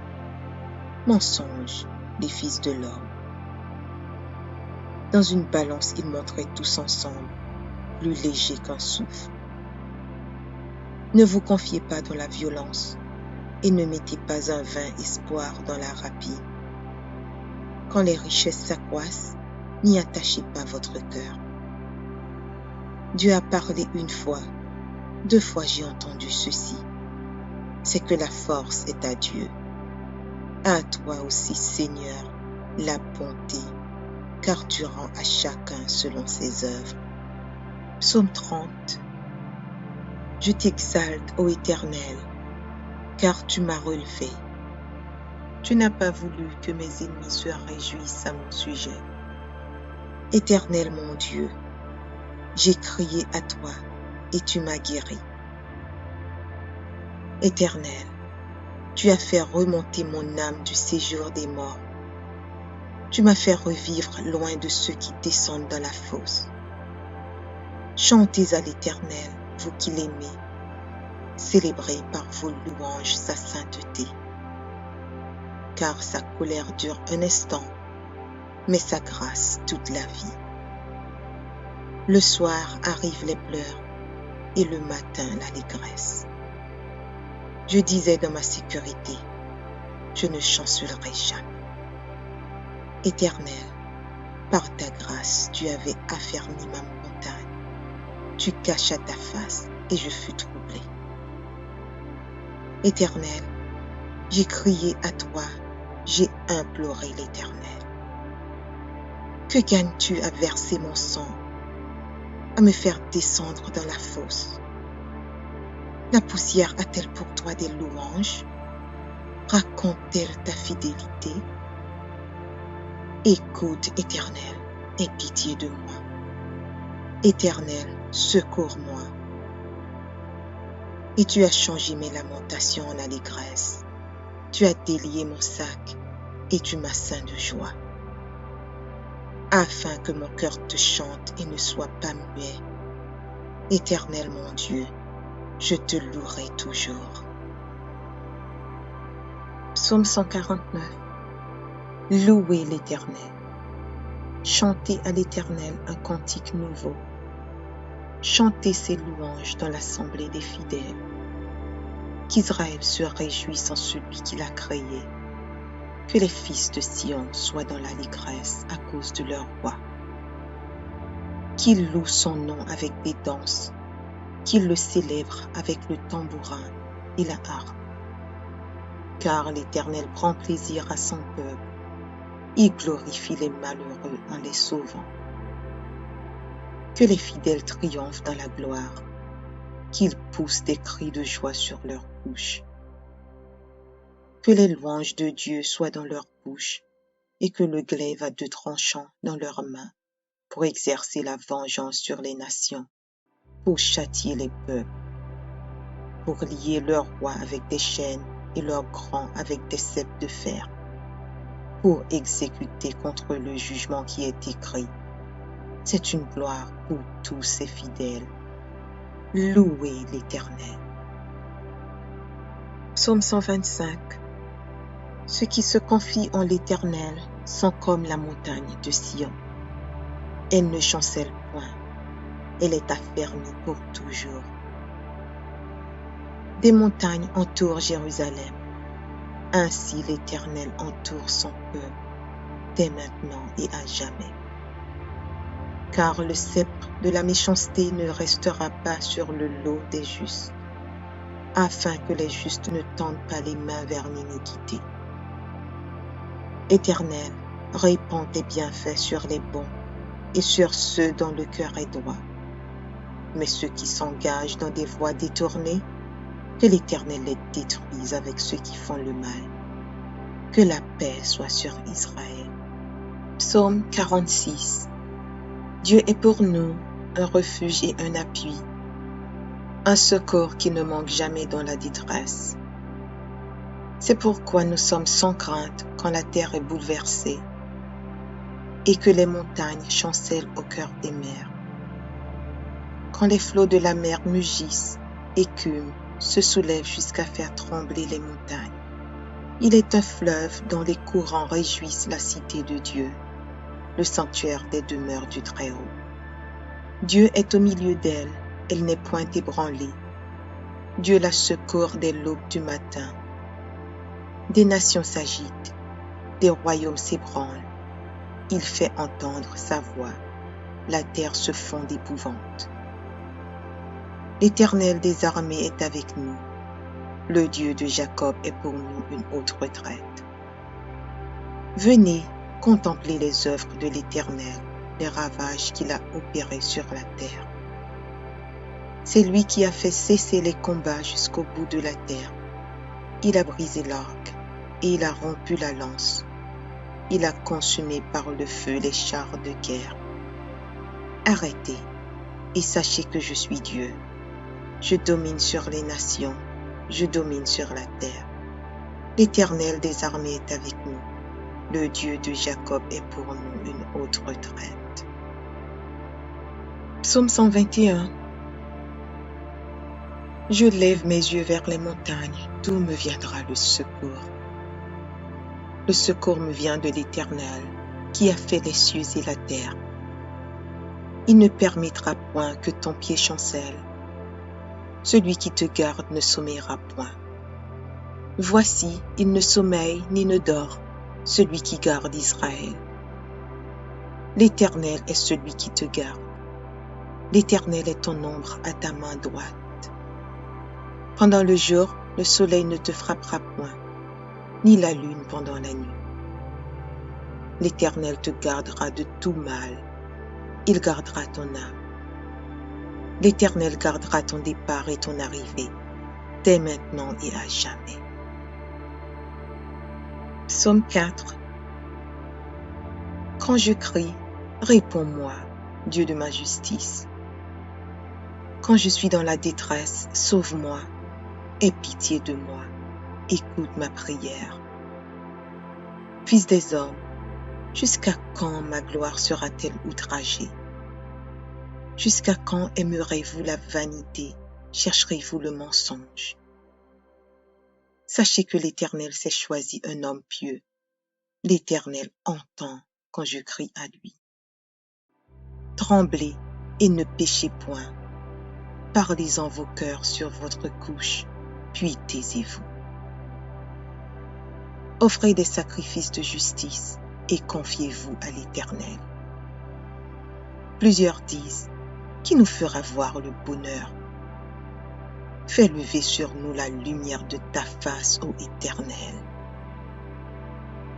Mensonge, les fils de l'homme. Dans une balance, ils montraient tous ensemble, plus léger qu'un souffle. Ne vous confiez pas dans la violence et ne mettez pas un vain espoir dans la rapine. Quand les richesses s'accroissent, n'y attachez pas votre cœur. Dieu a parlé une fois, 2 fois j'ai entendu ceci. C'est que la force est à Dieu. À toi aussi, Seigneur, la bonté, car tu rends à chacun selon ses œuvres. Psaume 30. Je t'exalte, ô Éternel, car tu m'as relevé. Tu n'as pas voulu que mes ennemis se réjouissent à mon sujet. Éternel mon Dieu, j'ai crié à toi et tu m'as guéri. Éternel, tu as fait remonter mon âme du séjour des morts. Tu m'as fait revivre loin de ceux qui descendent dans la fosse. Chantez à l'Éternel, vous qui l'aimez. Célébrez par vos louanges sa sainteté. Car sa colère dure un instant, mais sa grâce toute la vie. Le soir arrivent les pleurs et le matin l'allégresse. Je disais dans ma sécurité, je ne chancellerai jamais. Éternel, par ta grâce, tu avais affermi ma montagne. Tu cachas ta face et je fus troublé. Éternel, j'ai crié à toi, j'ai imploré l'Éternel. Que gagnes-tu à verser mon sang, à me faire descendre dans la fosse? La poussière a-t-elle pour toi des louanges? Raconte-t-elle ta fidélité? Écoute, Éternel, aie pitié de moi. Éternel, secours-moi. Et tu as changé mes lamentations en allégresse. Tu as délié mon sac et tu m'as ceint de joie. Afin que mon cœur te chante et ne soit pas muet. Éternel mon Dieu, je te louerai toujours. Psaume 149. Louez l'Éternel. Chantez à l'Éternel un cantique nouveau. Chantez ses louanges dans l'assemblée des fidèles. Qu'Israël se réjouisse en celui qui l'a créé. Que les fils de Sion soient dans l'allégresse à cause de leur roi. Qu'ils louent son nom avec des danses, qu'ils le célèbrent avec le tambourin et la harpe. Car l'Éternel prend plaisir à son peuple, il glorifie les malheureux en les sauvant. Que les fidèles triomphent dans la gloire, qu'ils poussent des cris de joie sur leurs bouches. Que les louanges de Dieu soient dans leur bouche et que le glaive à deux tranchants dans leurs mains pour exercer la vengeance sur les nations, pour châtier les peuples, pour lier leurs rois avec des chaînes et leurs grands avec des ceps de fer, pour exécuter contre le jugement qui est écrit. C'est une gloire pour tous ses fidèles. Louez l'Éternel. Psaume 125. Ceux qui se confient en l'Éternel sont comme la montagne de Sion. Elle ne chancelle point, elle est affermie pour toujours. Des montagnes entourent Jérusalem, ainsi l'Éternel entoure son peuple, dès maintenant et à jamais. Car le sceptre de la méchanceté ne restera pas sur le lot des justes, afin que les justes ne tendent pas les mains vers l'iniquité. Éternel, répands tes bienfaits sur les bons et sur ceux dont le cœur est droit. Mais ceux qui s'engagent dans des voies détournées, que l'Éternel les détruise avec ceux qui font le mal. Que la paix soit sur Israël. Psaume 46. Dieu est pour nous un refuge et un appui, un secours qui ne manque jamais dans la détresse. C'est pourquoi nous sommes sans crainte quand la terre est bouleversée et que les montagnes chancellent au cœur des mers. Quand les flots de la mer mugissent, écument, se soulèvent jusqu'à faire trembler les montagnes. Il est un fleuve dont les courants réjouissent la cité de Dieu, le sanctuaire des demeures du Très-Haut. Dieu est au milieu d'elle, elle n'est point ébranlée. Dieu la secourt dès l'aube du matin. Des nations s'agitent, des royaumes s'ébranlent. Il fait entendre sa voix, la terre se fond d'épouvante. L'Éternel des armées est avec nous. Le Dieu de Jacob est pour nous une haute retraite. Venez, contemplez les œuvres de l'Éternel, les ravages qu'il a opérés sur la terre. C'est lui qui a fait cesser les combats jusqu'au bout de la terre. Il a brisé l'arc et il a rompu la lance. Il a consumé par le feu les chars de guerre. Arrêtez et sachez que je suis Dieu. Je domine sur les nations, je domine sur la terre. L'Éternel des armées est avec nous. Le Dieu de Jacob est pour nous une haute retraite. Psaume 121. Je lève mes yeux vers les montagnes, d'où me viendra le secours. Le secours me vient de l'Éternel, qui a fait les cieux et la terre. Il ne permettra point que ton pied chancelle. Celui qui te garde ne sommeillera point. Voici, il ne sommeille ni ne dort, celui qui garde Israël. L'Éternel est celui qui te garde. L'Éternel est ton ombre à ta main droite. Pendant le jour, le soleil ne te frappera point, ni la lune pendant la nuit. L'Éternel te gardera de tout mal. Il gardera ton âme. L'Éternel gardera ton départ et ton arrivée, dès maintenant et à jamais. Psaume 4. Quand je crie, réponds-moi, Dieu de ma justice. Quand je suis dans la détresse, sauve-moi, aie pitié de moi, écoute ma prière. Fils des hommes, jusqu'à quand ma gloire sera-t-elle outragée? Jusqu'à quand aimerez-vous la vanité, chercherez-vous le mensonge? Sachez que l'Éternel s'est choisi un homme pieux. L'Éternel entend quand je crie à lui. Tremblez et ne péchez point. Parlez en vos cœurs sur votre couche, puis taisez-vous. Offrez des sacrifices de justice et confiez-vous à l'Éternel. Plusieurs disent, qui nous fera voir le bonheur? Fais lever sur nous la lumière de ta face, ô Éternel.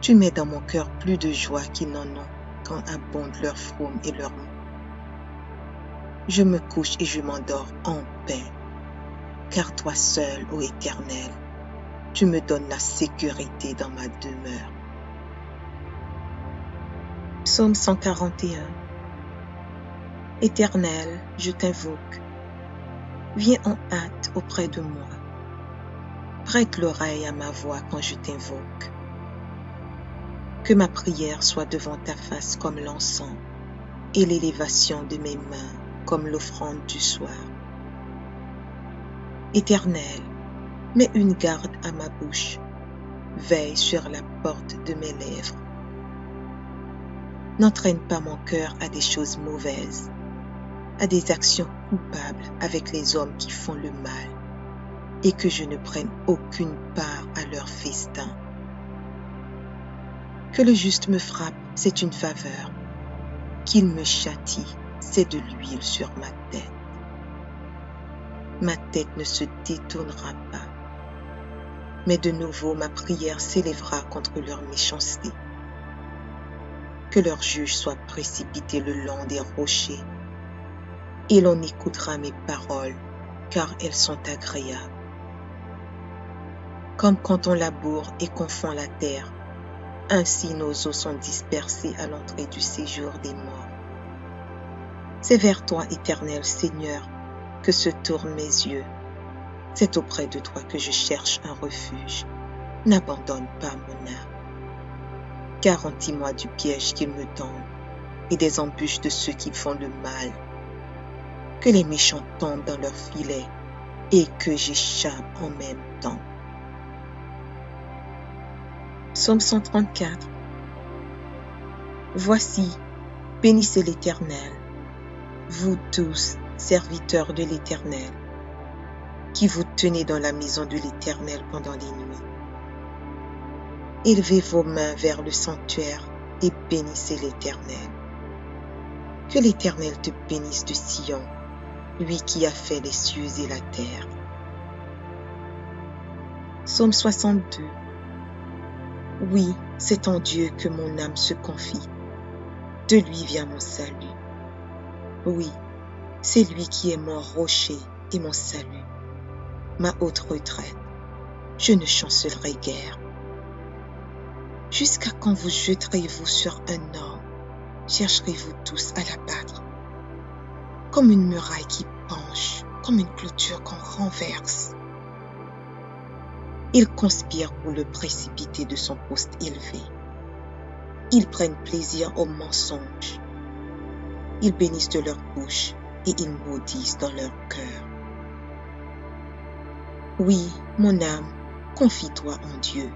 Tu mets dans mon cœur plus de joie qu'ils n'en ont quand abondent leur fraume et leur mou. Je me couche et je m'endors en paix, car toi seul, ô Éternel, tu me donnes la sécurité dans ma demeure. Psaume 141. Éternel, je t'invoque. Viens en hâte auprès de moi. Prête l'oreille à ma voix quand je t'invoque. Que ma prière soit devant ta face comme l'encens et l'élévation de mes mains comme l'offrande du soir. Éternel, mets une garde à ma bouche, veille sur la porte de mes lèvres. N'entraîne pas mon cœur à des choses mauvaises, à des actions coupables avec les hommes qui font le mal, et que je ne prenne aucune part à leur festin. Que le juste me frappe, c'est une faveur. Qu'il me châtie, c'est de l'huile sur ma tête. Ma tête ne se détournera pas, mais de nouveau ma prière s'élèvera contre leur méchanceté. Que leur juge soit précipité le long des rochers, et l'on écoutera mes paroles, car elles sont agréables. Comme quand on laboure et qu'on fond la terre, ainsi nos os sont dispersés à l'entrée du séjour des morts. C'est vers toi, Éternel Seigneur, que se tournent mes yeux. C'est auprès de toi que je cherche un refuge. N'abandonne pas mon âme. Garantis-moi du piège qu'ils me tendent et des embûches de ceux qui font le mal. Que les méchants tombent dans leurs filets et que j'échappe en même temps. Psaume 134. Voici, bénissez l'Éternel, vous tous, serviteurs de l'Éternel, qui vous tenez dans la maison de l'Éternel pendant les nuits. Élevez vos mains vers le sanctuaire et bénissez l'Éternel. Que l'Éternel te bénisse de Sion, lui qui a fait les cieux et la terre. Psaume 62. Oui, c'est en Dieu que mon âme se confie. De lui vient mon salut. Oui, c'est lui qui est mon rocher et mon salut, ma haute retraite. Je ne chancellerai guère. Jusqu'à quand vous jetterez-vous sur un homme? Chercherez-vous tous à l'abattre? Comme une muraille qui penche, comme une clôture qu'on renverse. Ils conspirent pour le précipiter de son poste élevé. Ils prennent plaisir au mensonge. Ils bénissent de leur bouche et ils maudissent dans leur cœur. Oui, mon âme, confie-toi en Dieu,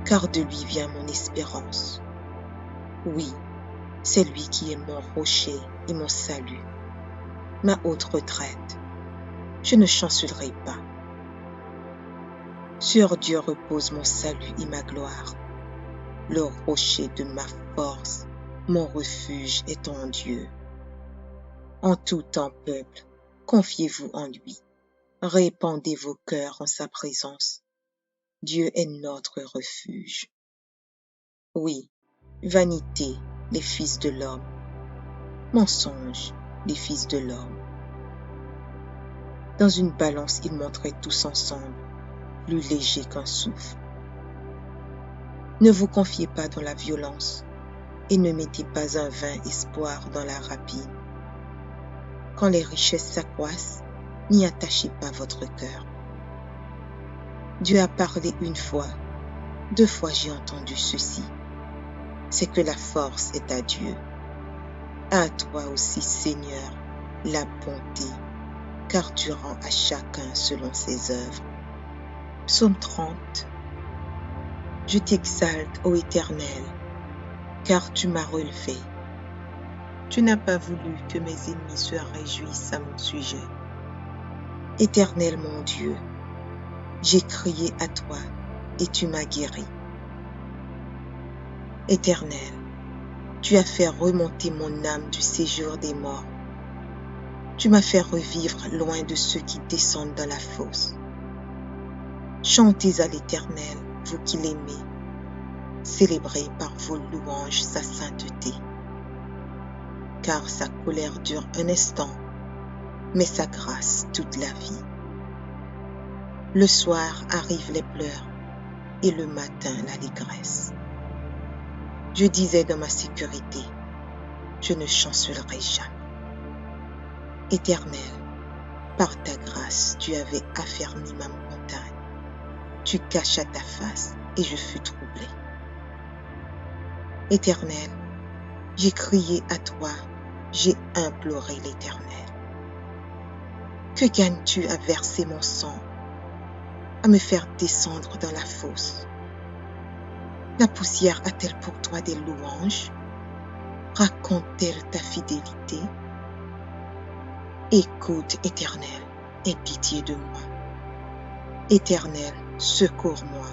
car de lui vient mon espérance. Oui, c'est lui qui est mon rocher et mon salut, ma haute retraite. Je ne chancellerai pas. Sur Dieu repose mon salut et ma gloire. Le rocher de ma force, mon refuge est en Dieu. En tout temps, peuple, confiez-vous en lui. Répandez vos cœurs en sa présence. Dieu est notre refuge. Oui, vanité, les fils de l'homme. Mensonge, les fils de l'homme. Dans une balance, ils montraient tous ensemble, plus léger qu'un souffle. Ne vous confiez pas dans la violence et ne mettez pas un vain espoir dans la rapine. quand les richesses s'accroissent, n'y attachez pas votre cœur. Dieu a parlé une fois, 2 fois j'ai entendu ceci, c'est que la force est à Dieu. À toi aussi, Seigneur, la bonté, car tu rends à chacun selon ses œuvres. Psaume 30. Je t'exalte, ô Éternel, car tu m'as relevé. Tu n'as pas voulu que mes ennemis se réjouissent à mon sujet. Éternel mon Dieu, j'ai crié à toi et tu m'as guéri. Éternel, tu as fait remonter mon âme du séjour des morts. Tu m'as fait revivre loin de ceux qui descendent dans la fosse. Chantez à l'Éternel, vous qui l'aimez. Célébrez par vos louanges sa sainteté. Car sa colère dure un instant, mais sa grâce toute la vie. Le soir arrivent les pleurs et le matin l'allégresse. Je disais dans ma sécurité, je ne chancellerai jamais. Éternel, par ta grâce, tu avais affermi ma montagne. Tu cachas ta face et je fus troublé. Éternel, j'ai crié à toi, j'ai imploré l'Éternel. Que gagnes-tu à verser mon sang, à me faire descendre dans la fosse? La poussière a-t-elle pour toi des louanges? Raconte-t-elle ta fidélité? Écoute, Éternel, aie pitié de moi. Éternel, secours-moi.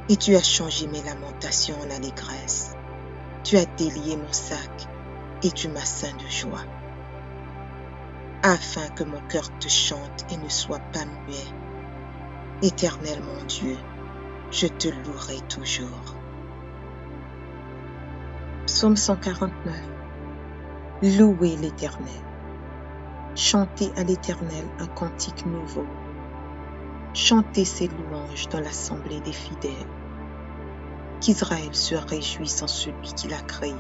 Et tu as changé mes lamentations en allégresse. Tu as délié mon sac et tu m'as ceint de joie. Afin que mon cœur te chante et ne soit pas muet. Éternel mon Dieu, je te louerai toujours. Psaume 149. Louez l'Éternel. Chantez à l'Éternel un cantique nouveau. Chantez ses louanges dans l'assemblée des fidèles. Qu'Israël se réjouisse en celui qui l'a créé.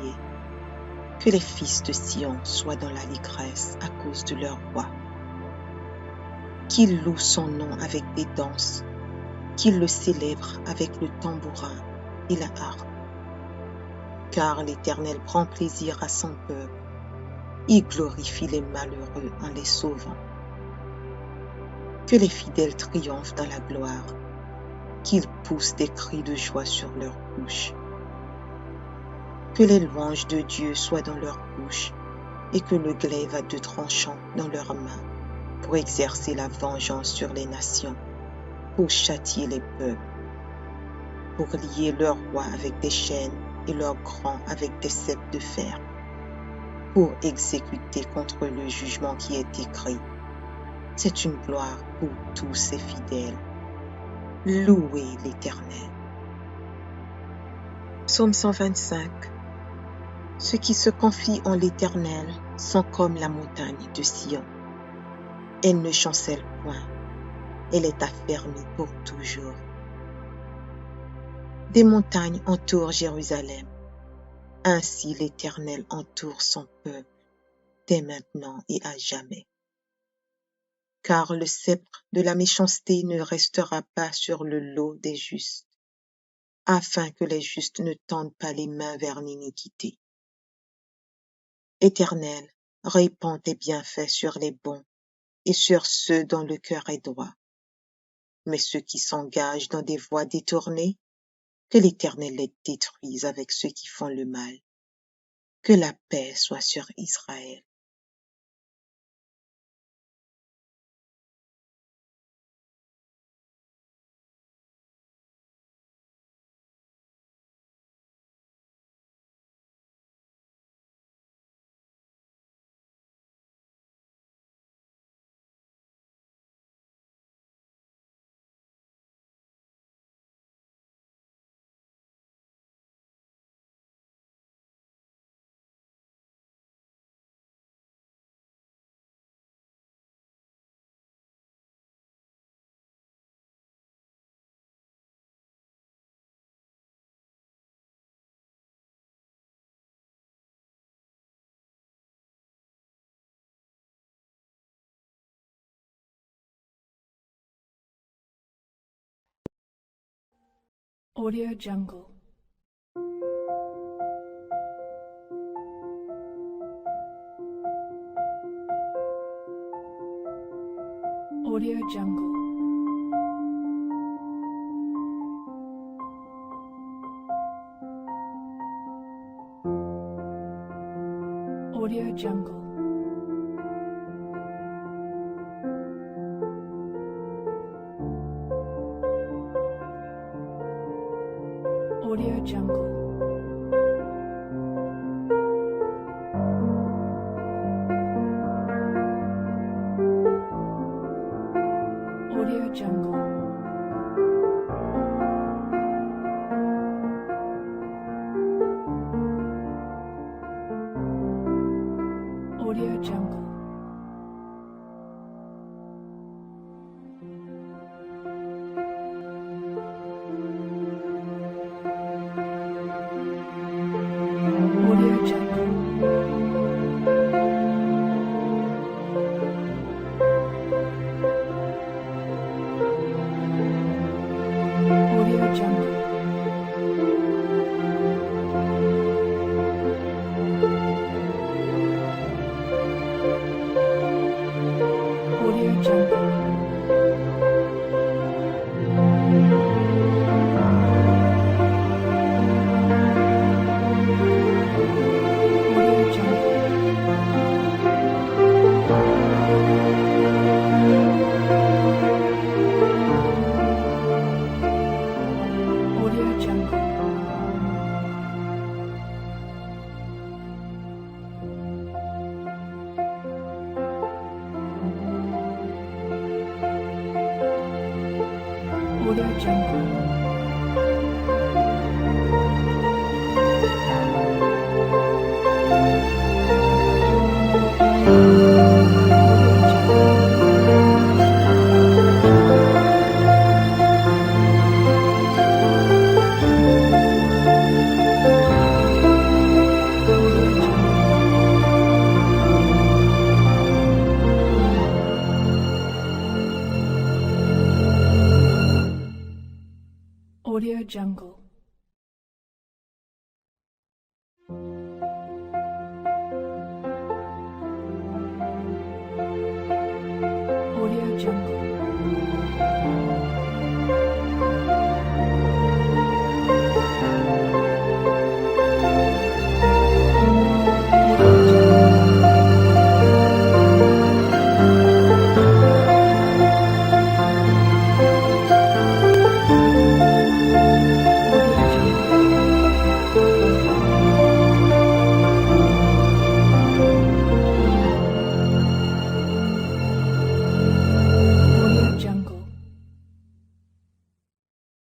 Que les fils de Sion soient dans l'allégresse à cause de leur roi. Qu'ils louent son nom avec des danses, qu'ils le célèbrent avec le tambourin et la harpe. Car l'Éternel prend plaisir à son peuple, il glorifie les malheureux en les sauvant. Que les fidèles triomphent dans la gloire, qu'ils poussent des cris de joie sur leurs bouches. Que les louanges de Dieu soient dans leur bouche et que le glaive à 2 tranchants dans leurs mains pour exercer la vengeance sur les nations, pour châtier les peuples, pour lier leurs rois avec des chaînes et leurs grands avec des ceps de fer, pour exécuter contre le jugement qui est écrit. C'est une gloire pour tous ses fidèles. Louez l'Éternel. Psaume 125. Ceux qui se confient en l'Éternel sont comme la montagne de Sion. Elle ne chancelle point, elle est affermie pour toujours. Des montagnes entourent Jérusalem, ainsi l'Éternel entoure son peuple, dès maintenant et à jamais. Car le sceptre de la méchanceté ne restera pas sur le lot des justes, afin que les justes ne tendent pas les mains vers l'iniquité. Éternel, répands tes bienfaits sur les bons et sur ceux dont le cœur est droit. Mais ceux qui s'engagent dans des voies détournées, que l'Éternel les détruise avec ceux qui font le mal. Que la paix soit sur Israël. Audio Jungle. Audio Jungle. Audio Jungle. Audio Jungle. Audio Jungle. Audio Jungle. Audio Jungle. Audio Jungle. Audio Jungle. Audio Jungle. Audio Jungle. Audio Jungle. Audio Jungle.